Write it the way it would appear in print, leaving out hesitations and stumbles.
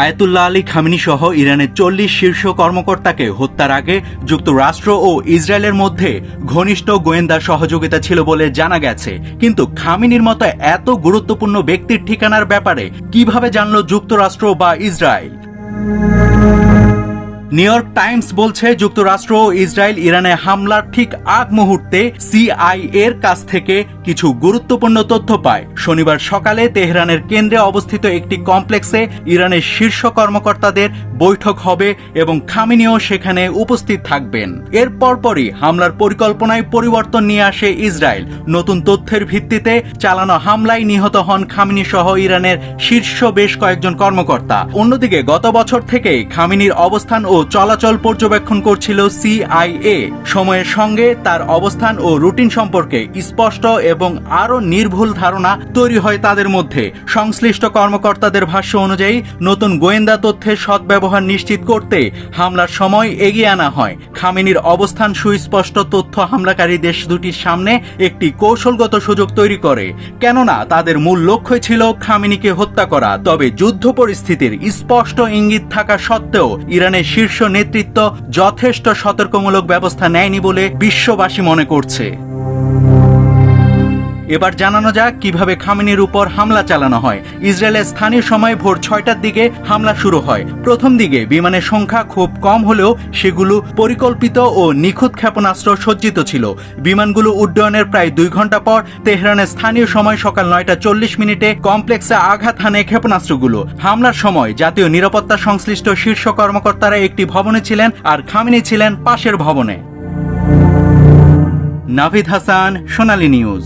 Ayatollah Ali Khamenei সহ ইরানের 40 শীর্ষ কর্মকর্তাকে হত্যার আগে যুক্তরাষ্ট্র ও ইসরায়েলের মধ্যে ঘনিষ্ঠ গোয়েন্দা সহযোগিতা ছিল বলে জানা গেছে। কিন্তু খামেনির মতো এত গুরুত্বপূর্ণ ব্যক্তির ঠিকানার ব্যাপারে কিভাবে জানল যুক্তরাষ্ট্র বা ইসরায়েল? নিউ ইয়র্ক টাইমস বলছে, যুক্তরাষ্ট্র ও ইসরায়েল ইরানে হামলার ঠিক আগ মুহূর্তে সিআইএ এর কাছ থেকে কিছু গুরুত্বপূর্ণ তথ্য পায়। শনিবার সকালে তেহরানের কেন্দ্রে অবস্থিত একটি কমপ্লেক্সে ইরানের শীর্ষ কর্মকর্তাদের বৈঠক হবে এবং খামেনিও সেখানে উপস্থিত থাকবেন। এর পরপরই হামলার পরিকল্পনায় পরিবর্তন নিয়ে আসে ইসরায়েল। নতুন তথ্যের ভিত্তিতে চালানো হামলায় নিহত হন খামেনি সহ ইরানের শীর্ষ বেশ কয়েকজন কর্মকর্তা। অন্যদিকে গত বছর থেকেই খামেনির অবস্থান ও চলাচল পর্যবেক্ষণ করছিল সিআইএ। সময়ের সঙ্গে তার অবস্থান ও রুটিন সম্পর্কে স্পষ্ট এবং আরো নির্ভুল ধারণা তৈরি হয় তাদের মধ্যে। সংশ্লিষ্ট কর্মকর্তাদের ভাষ্য অনুযায়ী নতুন গোয়েন্দা তথ্যের সদ্ব্যবহার নিশ্চিত করতে হামলার সময় এগিয়ে আনা হয়। খামেনির অবস্থান সুস্পষ্ট তথ্য হামলাকারী দেশ দুটির সামনে একটি কৌশলগত সুযোগ তৈরি করে, কেননা তাদের মূল লক্ষ্য ছিল খামেনিকে হত্যা করা। তবে যুদ্ধ পরিস্থিতির স্পষ্ট ইঙ্গিত থাকা সত্ত্বেও ইরানের শীর্ষ নেতৃত্ব যথেষ্ট সতর্কমূলক ব্যবস্থা নেয়নি বলে বিশ্ববাসী মনে করছে। এবার জানানো যাক কিভাবে খামেনির উপর হামলা চালানো হয়। ইসরায়েলের স্থানীয় সময় ভোর 6টার দিকে হামলা শুরু হয়। প্রথম দিকে বিমানের সংখ্যা খুব কম হলেও সেগুলো পরিকল্পিত ও নিখুঁত ক্ষেপণাস্ত্র সজ্জিত ছিল। বিমানগুলো উড্ডয়নের প্রায় 2 ঘন্টা পর তেহরানের স্থানীয় সময় সকাল 9টা 40 কমপ্লেক্সে আঘাত হানে ক্ষেপণাস্ত্রগুলো। হামলার সময় জাতীয় নিরাপত্তা সংশ্লিষ্ট শীর্ষ কর্মকর্তারা একটি ভবনে ছিলেন আর খামেনি ছিলেন পাশের ভবনে। নাভিদ হাসান, সোনালী নিউজ।